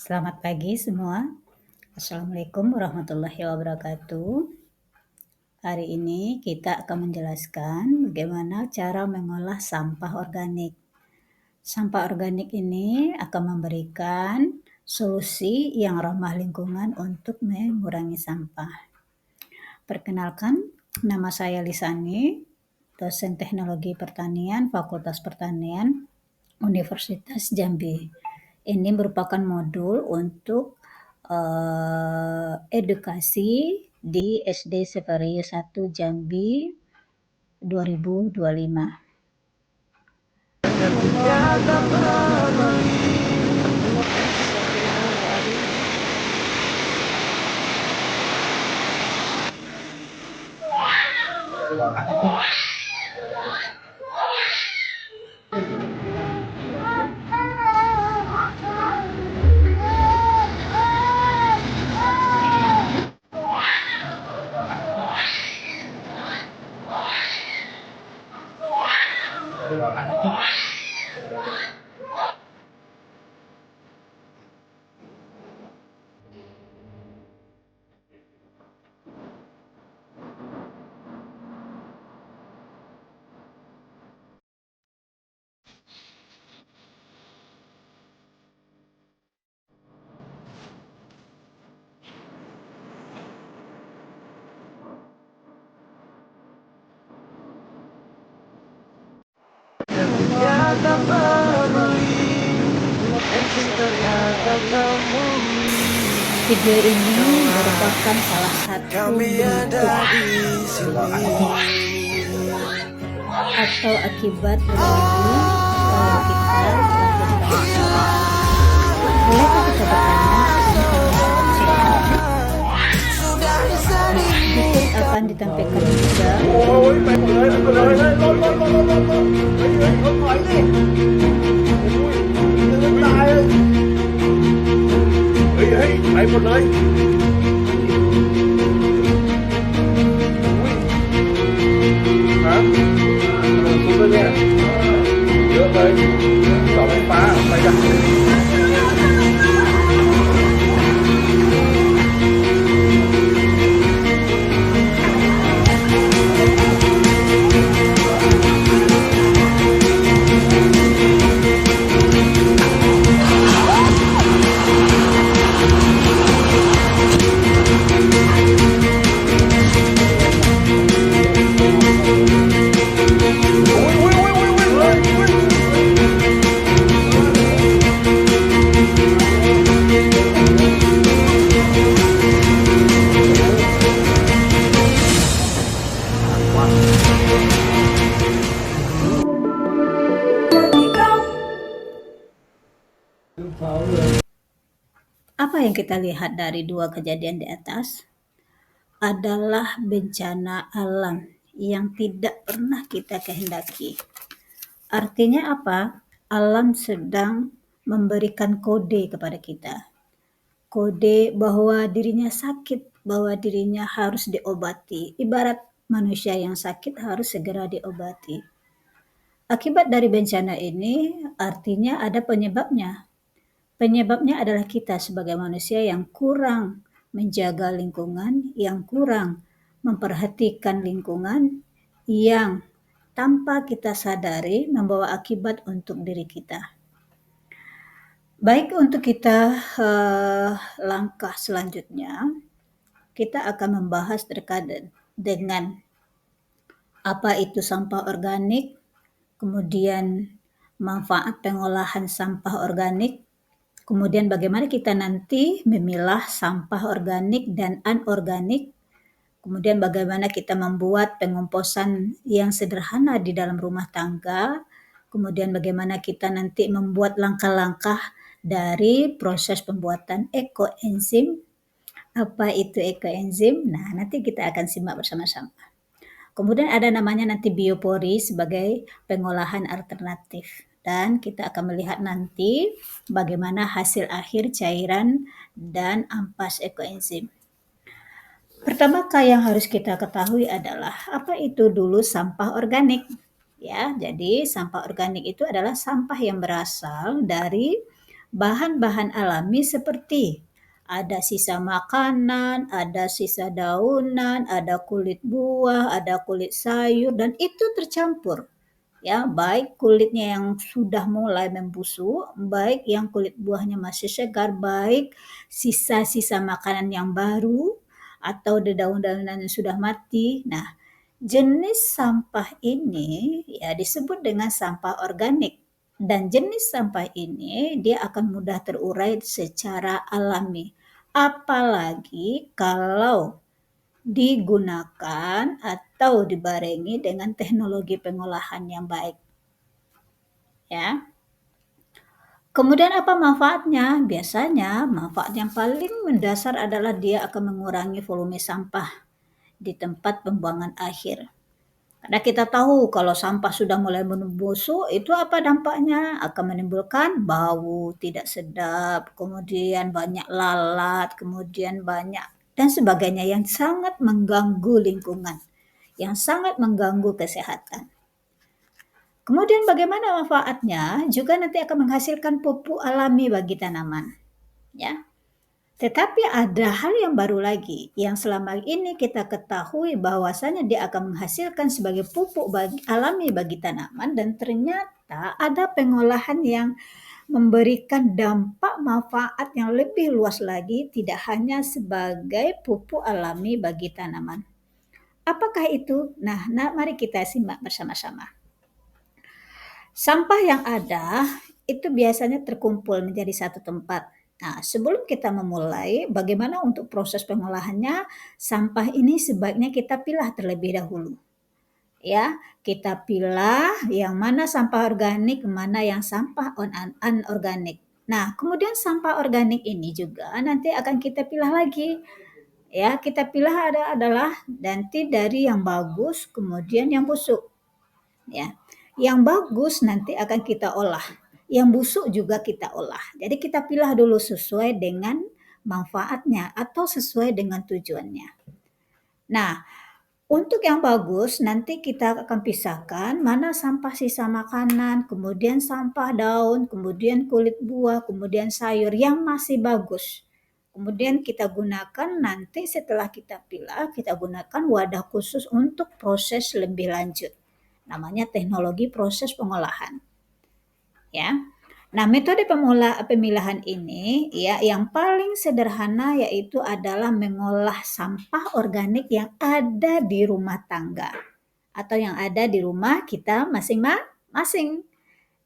Selamat pagi semua. Assalamualaikum warahmatullahi wabarakatuh. Hari ini kita akan menjelaskan bagaimana cara mengolah sampah organik. Sampah organik ini akan memberikan solusi yang ramah lingkungan untuk mengurangi sampah. Perkenalkan, nama saya Lisani, dosen Teknologi Pertanian Fakultas Pertanian Universitas Jambi. Ini merupakan modul untuk edukasi di SD Severius 1 Jambi 2025. Video ini merupakan salah satu bentuk atau akibat dari kalau kita bolehkah kita bertanya dikit akan ditampilkan juga Hãy một nơi hả? Xuống đây nha. Giữa đây Chọn cái phá tay ra. Apa yang kita lihat dari dua kejadian di atas adalah bencana alam yang tidak pernah kita kehendaki. Artinya apa? Alam sedang memberikan kode kepada kita. Kode bahwa dirinya sakit, bahwa dirinya harus diobati. Ibarat manusia yang sakit harus segera diobati. Akibat dari bencana ini artinya ada penyebabnya. Penyebabnya adalah kita sebagai manusia yang kurang menjaga lingkungan, yang kurang memperhatikan lingkungan, yang tanpa kita sadari membawa akibat untuk diri kita. Baik, untuk kita langkah selanjutnya, kita akan membahas terkait dengan apa itu sampah organik, kemudian manfaat pengolahan sampah organik, kemudian bagaimana kita nanti memilah sampah organik dan anorganik, kemudian bagaimana kita membuat pengomposan yang sederhana di dalam rumah tangga, kemudian bagaimana kita nanti membuat langkah-langkah dari proses pembuatan ekoenzim. Apa itu ekoenzim? Nah, nanti kita akan simak bersama-sama. Kemudian ada namanya nanti biopori sebagai pengolahan alternatif. Dan kita akan melihat nanti bagaimana hasil akhir cairan dan ampas ekoenzim. Pertama yang harus kita ketahui adalah apa itu dulu sampah organik. Ya, jadi sampah organik itu adalah sampah yang berasal dari bahan-bahan alami seperti ada sisa makanan, ada sisa daunan, ada kulit buah, ada kulit sayur, dan itu tercampur. Ya, baik kulitnya yang sudah mulai membusuk, baik yang kulit buahnya masih segar, baik sisa-sisa makanan yang baru atau daun-daunan yang sudah mati. Nah, jenis sampah ini ya disebut dengan sampah organik. Dan jenis sampah ini dia akan mudah terurai secara alami. Apalagi kalau digunakan atau dibarengi dengan teknologi pengolahan yang baik. Ya. Kemudian apa manfaatnya? Biasanya manfaat yang paling mendasar adalah dia akan mengurangi volume sampah di tempat pembuangan akhir. Karena kita tahu kalau sampah sudah mulai membusuk, itu apa dampaknya? Akan menimbulkan bau tidak sedap, kemudian banyak lalat, kemudian banyak dan sebagainya yang sangat mengganggu lingkungan, yang sangat mengganggu kesehatan. Kemudian bagaimana manfaatnya? Juga nanti akan menghasilkan pupuk alami bagi tanaman, ya. Tetapi ada hal yang baru lagi yang selama ini kita ketahui bahwasanya dia akan menghasilkan sebagai pupuk alami bagi tanaman, dan ternyata ada pengolahan yang memberikan dampak manfaat yang lebih luas lagi, tidak hanya sebagai pupuk alami bagi tanaman. Apakah itu? Nah, mari kita simak bersama-sama. Sampah yang ada itu biasanya terkumpul menjadi satu tempat. Nah, sebelum kita memulai bagaimana untuk proses pengolahannya, sampah ini sebaiknya kita pilah terlebih dahulu. Ya, kita pilah yang mana sampah organik, mana yang sampah anorganik. Nah, kemudian sampah organik ini juga nanti akan kita pilah lagi. Ya, kita pilah adalah nanti dari yang bagus, kemudian yang busuk. Ya, yang bagus nanti akan kita olah, yang busuk juga kita olah. Jadi kita pilah dulu sesuai dengan manfaatnya atau sesuai dengan tujuannya. Nah, untuk yang bagus nanti kita akan pisahkan mana sampah sisa makanan, kemudian sampah daun, kemudian kulit buah, kemudian sayur yang masih bagus. Kemudian kita gunakan nanti setelah kita pilah, kita gunakan wadah khusus untuk proses lebih lanjut. Namanya teknologi proses pengolahan. Ya. Nah, metode pemilahan ini ya yang paling sederhana yaitu adalah mengolah sampah organik yang ada di rumah tangga atau yang ada di rumah kita masing-masing.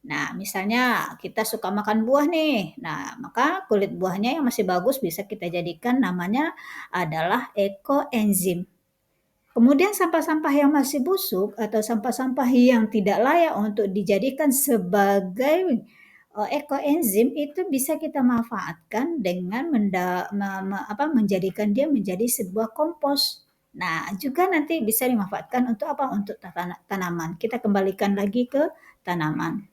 Nah, misalnya kita suka makan buah nih. Nah, maka kulit buahnya yang masih bagus bisa kita jadikan namanya adalah ekoenzim. Kemudian sampah-sampah yang masih busuk atau sampah-sampah yang tidak layak untuk dijadikan sebagai ekoenzim itu bisa kita manfaatkan dengan menjadikan dia menjadi sebuah kompos. Nah, juga nanti bisa dimanfaatkan untuk apa? Untuk tanaman. Kita kembalikan lagi ke tanaman.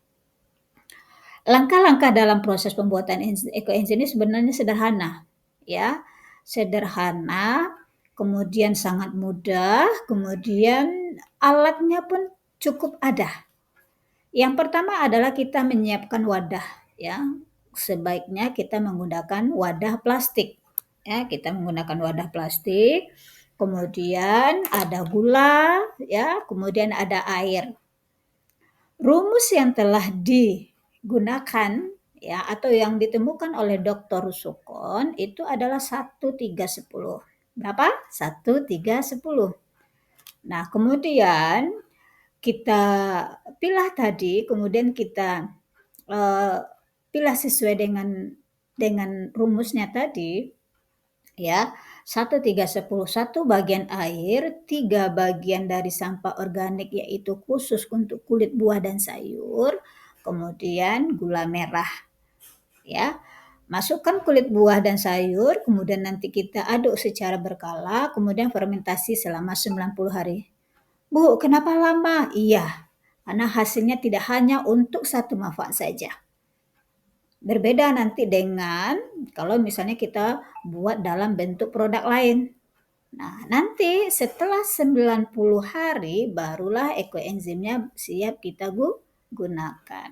Langkah-langkah dalam proses pembuatan ekoenzim ini sebenarnya sederhana, ya. Sederhana, kemudian sangat mudah, kemudian alatnya pun cukup ada. Yang pertama adalah kita menyiapkan wadah, ya. Sebaiknya kita menggunakan wadah plastik. Ya, kita menggunakan wadah plastik, kemudian ada gula, ya, kemudian ada air. Rumus yang telah digunakan ya atau yang ditemukan oleh Dr. Rusukon itu adalah 1, 3, 10. Berapa? 1, 3, 10. Nah, kemudian kita pilah tadi, kemudian kita pilah sesuai dengan rumusnya tadi, ya. 1, 3, 10. 1 bagian air, 3 bagian dari sampah organik yaitu khusus untuk kulit buah dan sayur, kemudian gula merah. Ya. Masukkan kulit buah dan sayur, kemudian nanti kita aduk secara berkala, kemudian fermentasi selama 90 hari. Bu, kenapa lama? Iya, karena hasilnya tidak hanya untuk satu manfaat saja. Berbeda nanti dengan kalau misalnya kita buat dalam bentuk produk lain. Nah, nanti setelah 90 hari barulah ekoenzimnya siap kita gunakan.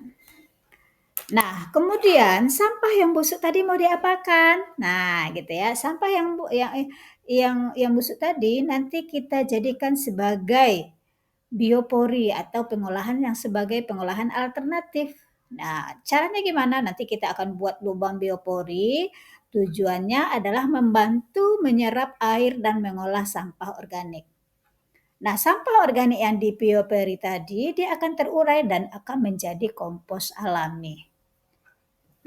Nah, kemudian sampah yang busuk tadi mau diapakan? Nah, gitu ya. Sampah yang busuk tadi nanti kita jadikan sebagai biopori atau pengolahan yang sebagai pengolahan alternatif. Nah, caranya gimana? Nanti kita akan buat lubang biopori. Tujuannya adalah membantu menyerap air dan mengolah sampah organik. Nah, sampah organik yang di biopori tadi dia akan terurai dan akan menjadi kompos alami.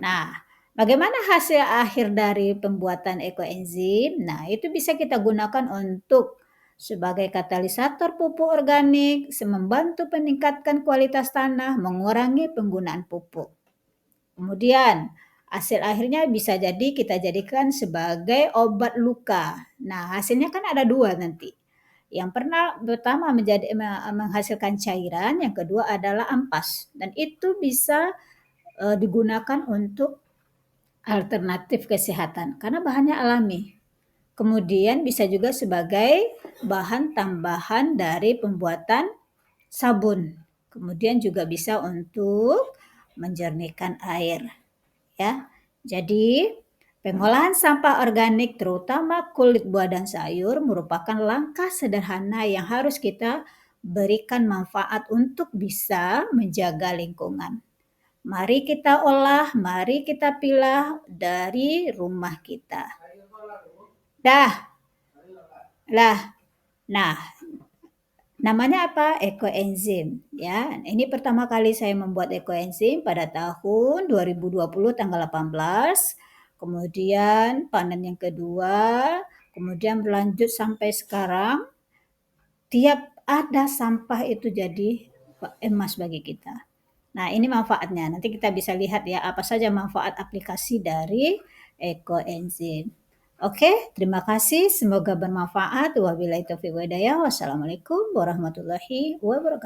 Nah, bagaimana hasil akhir dari pembuatan ekoenzim? Nah, itu bisa kita gunakan untuk sebagai katalisator pupuk organik, membantu meningkatkan kualitas tanah, mengurangi penggunaan pupuk. Kemudian, hasil akhirnya bisa jadi kita jadikan sebagai obat luka. Nah, hasilnya kan ada dua nanti. Yang pertama menghasilkan cairan, yang kedua adalah ampas. Dan itu bisa digunakan untuk alternatif kesehatan karena bahannya alami. Kemudian bisa juga sebagai bahan tambahan dari pembuatan sabun. Kemudian juga bisa untuk menjernihkan air, ya. Jadi, pengolahan sampah organik terutama kulit buah dan sayur merupakan langkah sederhana yang harus kita berikan manfaat untuk bisa menjaga lingkungan. Mari kita olah, mari kita pilah dari rumah kita. Dah, lah. Nah, namanya apa? Ekoenzim, ya. Ini pertama kali saya membuat ekoenzim pada tahun 2020 tanggal 18. Kemudian panen yang kedua, kemudian berlanjut sampai sekarang. Tiap ada sampah itu jadi emas bagi kita. Nah, ini manfaatnya. Nanti kita bisa lihat ya apa saja manfaat aplikasi dari ekoenzim. Oke, terima kasih. Semoga bermanfaat. Wabillahi taufiq wa hidayah. Wassalamualaikum warahmatullahi wabarakatuh.